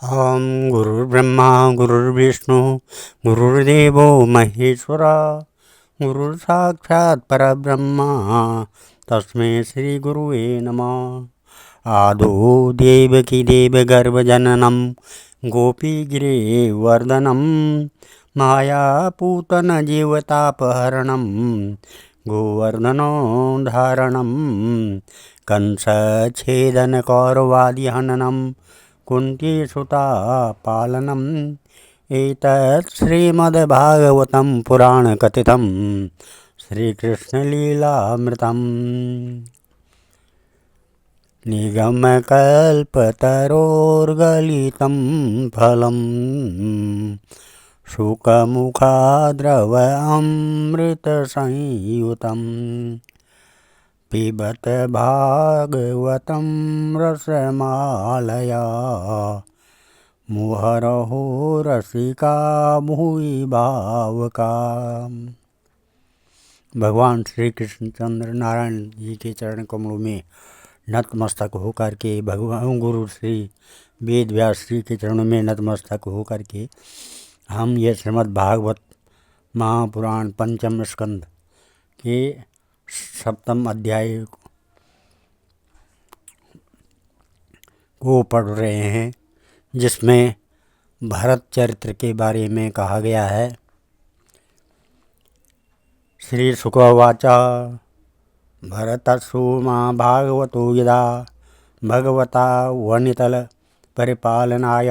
ॐ गुरुर्ब्रह्मा गुरुर्विष्णु गुरुर्देवो महेश्वरा गुरुर्साक्षात् परब्रह्म तस्मै श्रीगुरुवे नमः। आदौ देवकी देवगर्भजननं गोपीगिरिवर्धनं मायापूतनजीवतापहरणं गोवर्धनोद्धारणं कंसच्छेदनकौरवादिहननं कुन्तीसुता पालनम् एतत् श्रीमद्भागवतं पुराणकथितं श्रीकृष्णलीलामृतम्। निगमकल्पतरोर्गलितं फलं शुकमुखाद्रव अमृतसंयुतं पिबत भागवतं रसमालया मुहुरहो रसिका भूरि भावुका। भगवान श्री कृष्णचंद्र नारायण जी के चरण कमलों में नतमस्तक होकर के भगवान गुरु श्री वेद व्यास जी के चरणों में नतमस्तक होकर के हम ये श्रीमद् भागवत महापुराण पंचम स्कंद के सप्तम अध्याय को पढ़ रहे हैं, जिसमें भरत चरित्र के बारे में कहा गया है। श्री शुकवाच भरतस्सु भागवतो यदा भगवता वनितल परिपालनाय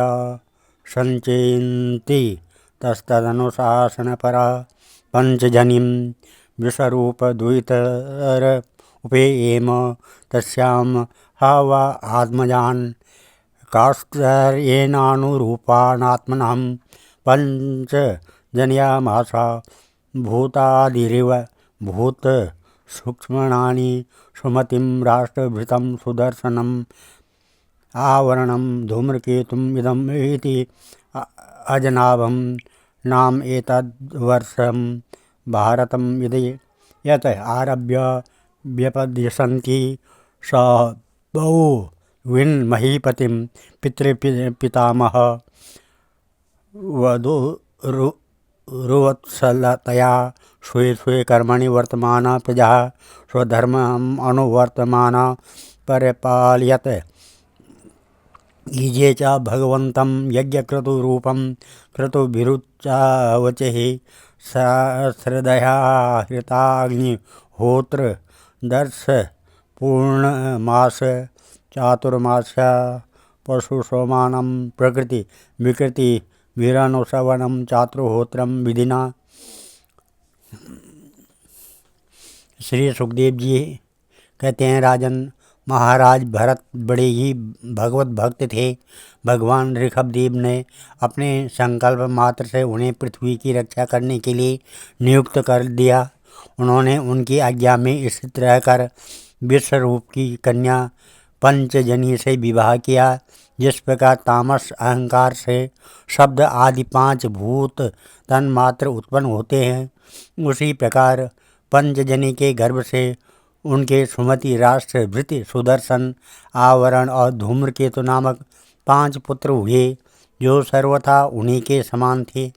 संचिन्ति तस्तदनुशासनपरा पंचजनीं विश्वरूपद्वितर उपेयेम तस्यां हवा आत्मजान् काश्चर्येणानुरूपाणात्मनं पंचजनयामास भूतादिरिव भूत सूक्ष्मणानि सुमतिं राष्ट्रभृतं सुदर्शनम् आवरणं धूम्रकेतुम् इदम् इति अजनाभं नाम एतद्वर्षं भारतम् इति यत् आरभ्य व्यपद्यसन्ति स बहुविन्महीपतिं पितृपितामह वधूरुवत्सलतया स्वे स्वे कर्मणि वर्तमान प्रजा स्वधर्मम् अनुवर्तमान परिपालयत् ईजे च भगवन्तं यज्ञक्रतुरूपं क्रतुभिरुच्चावचैः सहस्रदया हृताग्निहोत्र दर्श पूर्णमास चातुर्मास्या पशुसोमानं प्रकृति विकृति वीरानुश्रवणं चातुर्होत्रं विधिना। श्री सुखदेव जी कहते हैं, राजन महाराज भरत बड़े ही भगवत भक्त थे। भगवान ऋषभदेव ने अपने संकल्प मात्र से उन्हें पृथ्वी की रक्षा करने के लिए नियुक्त कर दिया। उन्होंने उनकी आज्ञा में स्थित रहकर विश्वरूप की कन्या पंचजनी से विवाह किया। जिस प्रकार तामस अहंकार से शब्द आदि 5 भूत तन्मात्र उत्पन्न होते हैं, उसी प्रकार पंचजनी के गर्भ से उनके सुमति राष्ट्र भृति सुदर्शन आवरण और धूम्रकेतु नामक 5 पुत्र हुए, जो सर्वथा उन्हीं के समान थे।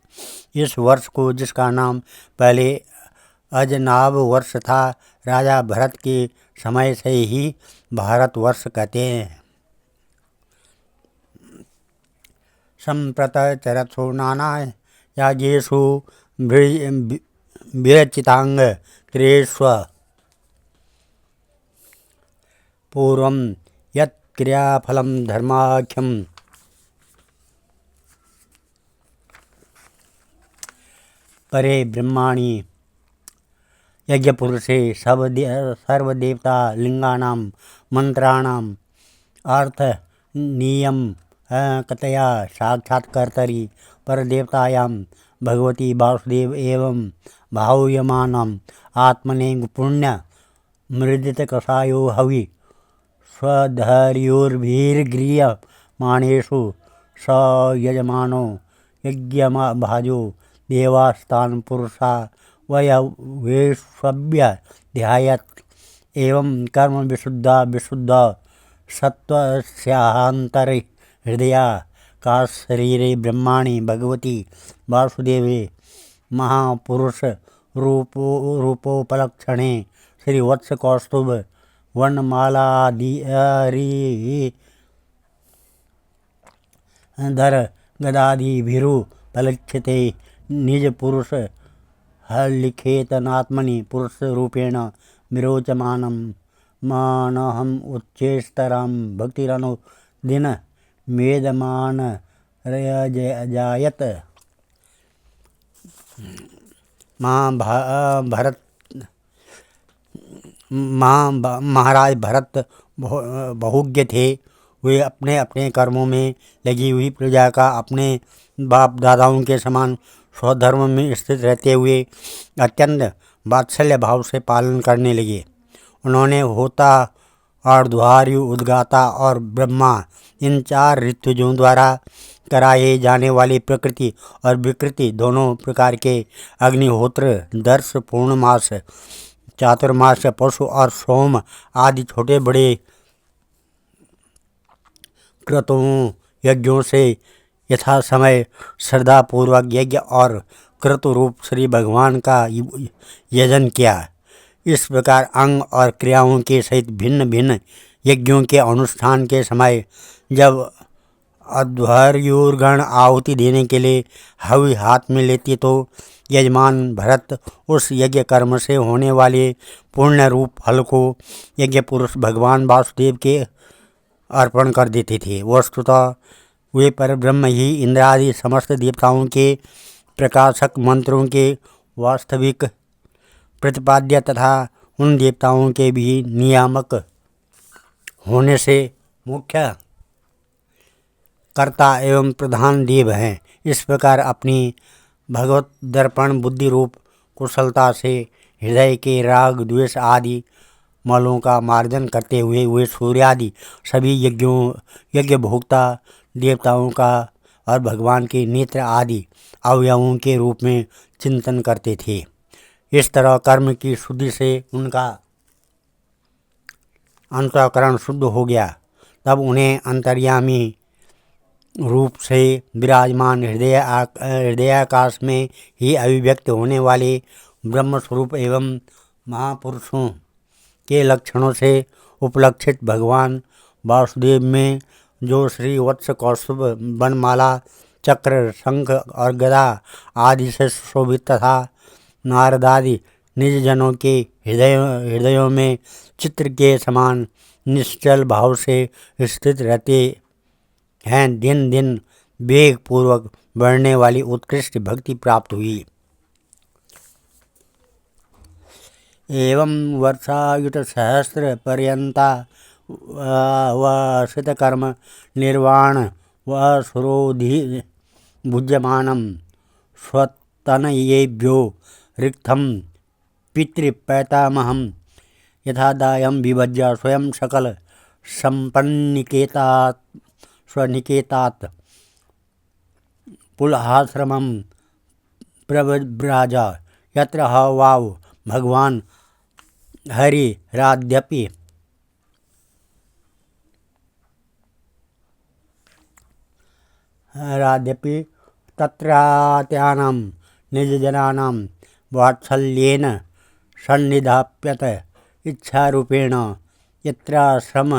इस वर्ष को, जिसका नाम पहले अजनाभ वर्ष था, राजा भरत के समय से ही भारतवर्ष कहते हैं। संप्रत चरत्सु नाना याज्ञेषु विरचितांग क्रियेष्व पूर्वं यत् क्रियाफलं धर्माख्यं परे ब्रह्माणि यज्ञपुरुषे सर्वदेवता लिंगानां मंत्राणाम् अर्थ नियम कतया साक्षात्कर्तरि परदेवतायां भगवती वासुदेव एवं भाव्यमानम् आत्मने पुण्य मृदित कषायो हवि स्वधर्योर्भिर्गृह्यमाणेषु स यजमानो यज्ञभाजो देवास्तान् पुरुषा वयवेश्वभ्य ध्यायत् एवं कर्म विशुद्ध सत्वस्यान्तरि हृदया का शरीरे ब्रह्माणि भगवती वासुदेवे महापुरुष रूपोपलक्षणे श्रीवत्स कौस्तुभ वर्णमालादि धर गदादिभिरुपलक्ष्यते निज पुरुष हल्लिखेतनात्मनि पुरुष रूपेण विरोचमानं मानहम उच्चेस्तरां भक्तिरनु दिन मेदमान रयजायत। महाराज भरत बहुज्ञ थे। वे अपने अपने कर्मों में लगी हुई प्रजा का अपने बाप दादाओं के समान स्वधर्म में स्थित रहते हुए अत्यंत वात्सल्य भाव से पालन करने लगे। उन्होंने होता, अर्धवायु, उद्गाता और ब्रह्मा इन 4 ऋतुजों द्वारा कराए जाने वाली प्रकृति और विकृति दोनों प्रकार के अग्निहोत्र, दर्श, पूर्णमास, चातुर्मास, पशु और सोम आदि छोटे बड़े क्रतुओं यज्ञों से यथा समय श्रद्धापूर्वक यज्ञ और क्रतु रूप श्री भगवान का यजन किया। इस प्रकार अंग और क्रियाओं के सहित भिन्न भिन्न यज्ञों के अनुष्ठान के समय जब अध्वर्युर्गण आहुति देने के लिए हवि हाथ में लेती तो यजमान भरत उस यज्ञ कर्म से होने वाले पुण्य रूप फल को यज्ञ पुरुष भगवान वासुदेव के अर्पण कर देते थे। वस्तुतः वे परब्रह्म ही इंद्रादि समस्त देवताओं के प्रकाशक, मंत्रों के वास्तविक प्रतिपाद्य तथा उन देवताओं के भी नियामक होने से मुख्य कर्ता एवं प्रधान देव हैं। इस प्रकार अपनी भगवत दर्पण बुद्धि रूप कुशलता से हृदय के राग, द्वेष आदि मलों का मार्जन करते हुए वे सूर्यादि सभी यज्ञ भोक्ता देवताओं का और भगवान के नेत्र आदि अवयवों के रूप में चिंतन करते थे। इस तरह कर्म की शुद्धि से उनका अंतःकरण शुद्ध हो गया। तब उन्हें अंतर्यामी रूप से विराजमान हृदयाकाश में ही अभिव्यक्त होने वाले ब्रह्मस्वरूप एवं महापुरुषों के लक्षणों से उपलक्षित भगवान वासुदेव में जो श्री वत्स कौस्तुभ वनमाला, चक्र, शंख और गदा आदि से शोभित तथा नारदादि निज जनों के हृदयों में चित्र के समान निश्चल भाव से स्थित रहते हैं, दिन दिन वेग पूर्वक बढ़ने वाली उत्कृष्ट भक्ति प्राप्त हुई। एवं वर्षायुत सहस्र पर्यंता वसितकर्म निर्वाण व सुरोधि भुज्यमानं स्वतनयेभ्यो रिक्थं पितृपैतामहं यथादायं विभज्य स्वयं सकल स्वनिकेतात् पुलहाश्रमं प्रव्राज यत्र ह वाव भगवान हरिराद्यपि तत्रात्यानां निजजनानां वात्सल्येन सन्निधाप्यत इच्छारूपेण यत्राश्रम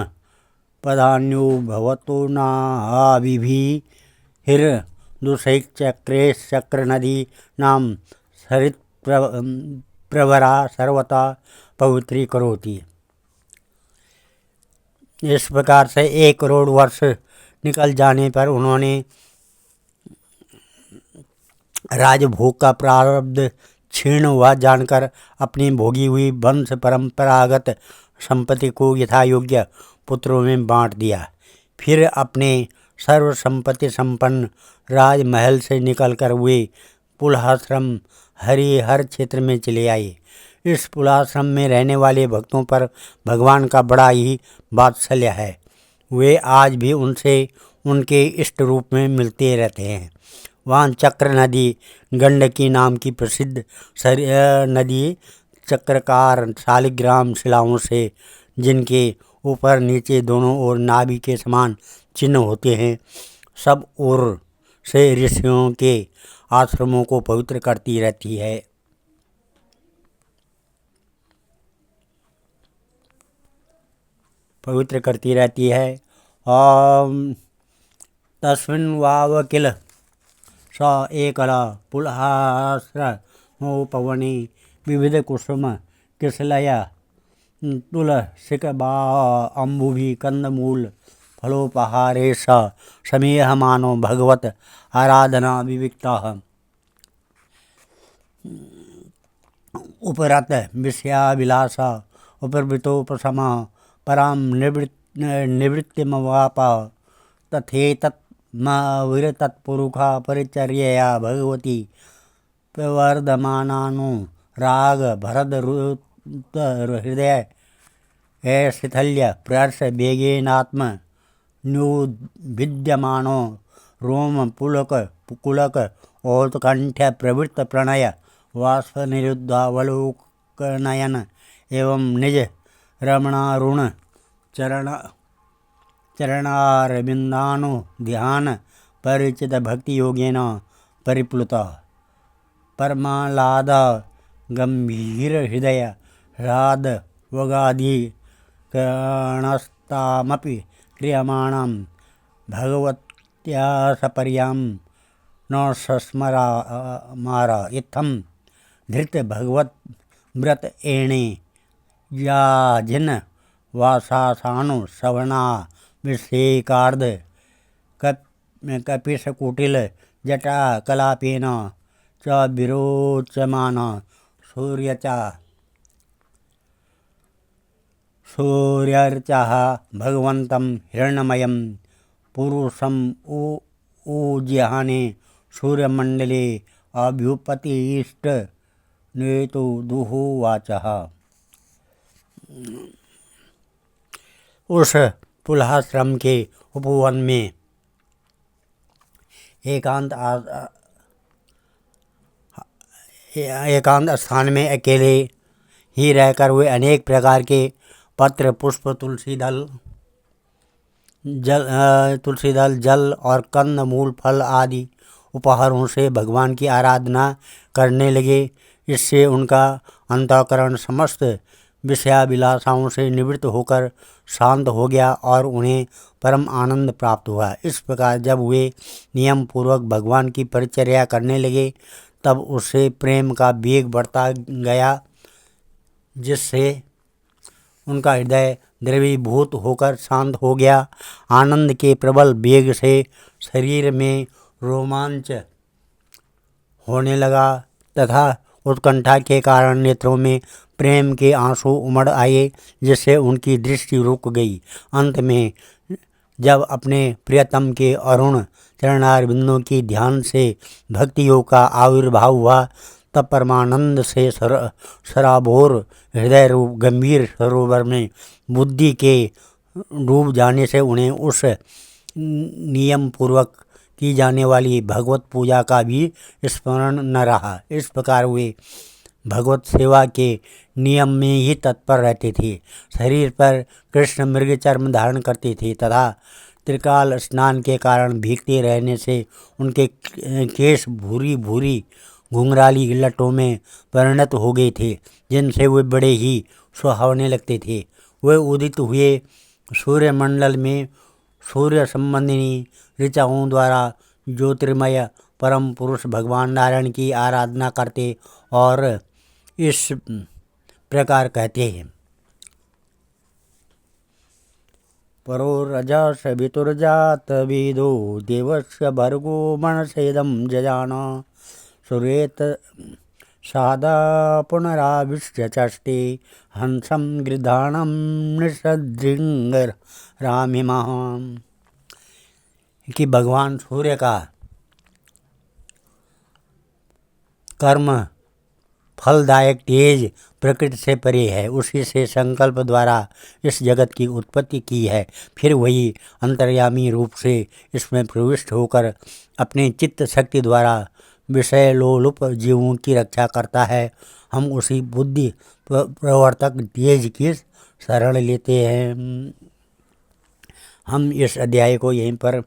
पदान्यो भवतो नाभिभिर्दुषैश्चक्रेश्चक्रनदी नाम सरित्प्रवरा सर्वथा पवित्रीकरोति। इस प्रकार से 1 करोड़ वर्ष निकल जाने पर उन्होंने राजभोग का प्रारब्ध क्षीण हुआ जानकर अपनी भोगी हुई वंश परंपरागत संपत्ति को यथायोग्य पुत्रों में बांट दिया। फिर अपने सर्व संपत्ति संपन्न राजमहल से निकलकर वे पुलहाश्रम हरिहर क्षेत्र में चले आए। इस पुलाश्रम में रहने वाले भक्तों पर भगवान का बड़ा ही वात्सल्य है। वे आज भी उनसे उनके इष्ट रूप में मिलते रहते हैं। वहाँ चक्र नदी, गंडकी नाम की प्रसिद्ध नदी, चक्रकार शालिग्राम शिलाओं से जिनके ऊपर नीचे दोनों ओर नाभि के समान चिन्ह होते हैं, सब ओर से ऋषियों के आश्रमों को पवित्र करती रहती है। तस्मिन् वावकिल स एकला पुलहास्रमोपवने विविध कुसुम किसलया तुलसिकबा अम्बुभि कंदमूल फलोपहारे स समेहमानो भगवत आराधना विविक्ता उपरत विषयाभिलाष उपवृतोपशम परां निवृत्तिमवाप तथेतत्मविरतत्पुरुषा परिचर्यया भगवती प्रवर्धमानानो राग भरद हृदय शिथल्य प्रहर्ष वेगेनात्म न्युभिद्यमानो रोम पुलक कुलक औत्कंठ्य प्रवृत्त प्रणय वाष्पनिरुद्धावलोकनयन एवं निज रमणारुण चरणारविंदानु ध्यान परिचित भक्ति योगेन परिप्लुता परमालाद गंभीर हृदय राद वगाधि कणस्तामपि क्रियमाणं भगवत्या सपर्यां न सस्मरामार इत्थं धृत भगवत व्रत एणे याजिन वासासानु सवना विषेकार्ध कपिशकुटिल जटा कलापेन च विरोचमान सूर्यर्चः भगवन्तं हिरण्मयं पुरुषं ऊज्याने सूर्यमंडले अभ्युपतिष्ठ नेतु दुहुवाचः। उस पुलहाश्रम के उपवन में एकांत स्थान में अकेले ही रहकर वे अनेक प्रकार के पत्र पुष्प तुलसी दल जल और कंद मूल फल आदि उपहारों से भगवान की आराधना करने लगे। इससे उनका अंतःकरण समस्त विषयाभिलाषाओं से निवृत्त होकर शांत हो गया और उन्हें परम आनंद प्राप्त हुआ। इस प्रकार जब वे नियम पूर्वक भगवान की परिचर्या करने लगे तब उससे प्रेम का वेग बढ़ता गया, जिससे उनका हृदय द्रवीभूत होकर शांत हो गया। आनंद के प्रबल वेग से शरीर में रोमांच होने लगा तथा उत्कंठा के कारण नेत्रों में प्रेम के आंसू उमड़ आए, जिससे उनकी दृष्टि रुक गई। अंत में जब अपने प्रियतम के अरुण चरणारविंदों की ध्यान से भक्ति योग का आविर्भाव हुआ तब परमानंद से सराबोर हृदय रूप गंभीर सरोवर में बुद्धि के डूब जाने से उन्हें उस नियम पूर्वक की जाने वाली भगवत पूजा का भी स्मरण न रहा। इस प्रकार वे भगवत सेवा के नियम में ही तत्पर रहते थे। शरीर पर कृष्ण मृग चर्म धारण करते थे तथा त्रिकाल स्नान के कारण भीगते रहने से उनके केश भूरी भूरी घुंघराली लटों में परिणत हो गए थे, जिनसे वे बड़े ही सुहावने लगते थे। वे उदित हुए सूर्यमंडल में सूर्य संबंधिनी ऋचाओं द्वारा ज्योतिर्मय परम पुरुष भगवान नारायण की आराधना करते और इस प्रकार कहते हैं। परो रजस वितुर्जात वेदो देवस्य भर्गो मनसेदं जजान सुरेत सादा पुनराविश्य चष्टे हंसं गृधाणं निषदृंगर रामिमः। कि भगवान सूर्य का कर्म फलदायक तेज प्रकृति से परे है, उसी से संकल्प द्वारा इस जगत की उत्पत्ति की है। फिर वही अंतर्यामी रूप से इसमें प्रविष्ट होकर अपने चित्त शक्ति द्वारा विषय लोलुप जीवों की रक्षा करता है। हम उसी बुद्धि प्रवर्तक तेज की शरण लेते हैं। हम इस अध्याय को यहीं पर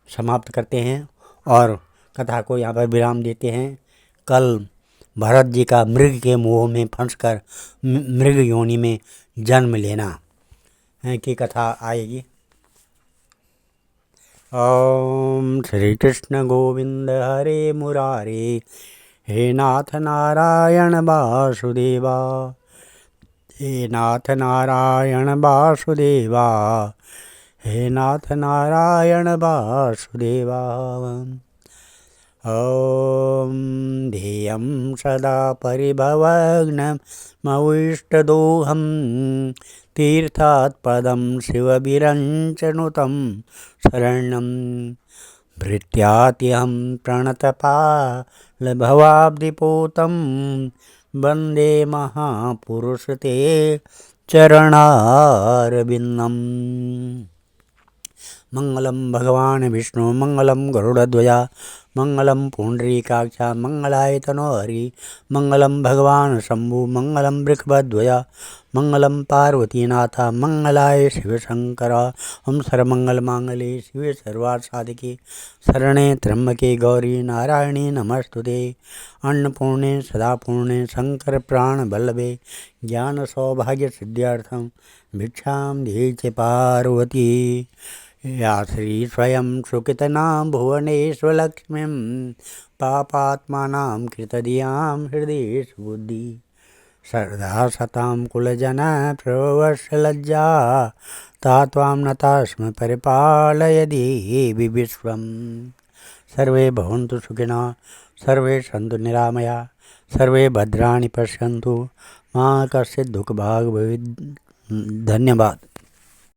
समाप्त करते हैं और कथा को यहाँ पर विराम देते हैं। कल भरत जी का मृग के मोह में फंसकर मृग योनि में जन्म लेना की कथा आएगी। ओम श्री कृष्ण गोविंद हरे मुरारे, हे नाथ नारायण वासुदेवा, हे नाथ नारायण वासुदेवा, हे नाथ नारायण वासुदेवा। ओम ध्येयं सदा परिभवग्नमविष्टदोहं, तीर्थात्पदं शिवविरञ्चनुतं शरणं भृत्यात्यहं प्रणतपालभवाब्धिपोतं, वन्दे महापुरुषते चरणारविन्दम्। मंगलम भगवान विष्णु मंगलम गरुड़ध्वजा, मंगलम पुंडरीकाक्ष मंगलाय तनोहरि, मंगलम भगवान शंभु मंगलम वृषभध्वजा, मंगलम पार्वतीनाथ मंगलाय शिवशंकर। ओम सर्वमंगल मांगल्ये शिवे सर्वार्थसाधिके, शरणे त्र्यंबके गौरी नारायणी नमस्तुते। अन्नपूर्णे सदापूर्णे शंकर प्राण वल्लभे, ज्ञान सौभाग्य सिद्ध्यर्थं भिक्षां देहि च पार्वती। या श्री स्वयं सुकृतनां भुवनेश्वरलक्ष्मीं, पापात्मानां कृतधियां हृदि सुबुद्धि, सर्वदा सतां कुलजन प्रवशलज्जा, तात्वां नतास्म परिपालय देवि विश्वम्। सर्वे भवन्तु सुखिनः, सर्वे सन्तु निरामया, सर्वे भद्राणि पश्यन्तु, मा कश्चित् दुःखभाग् भवेत्। धन्यवाद।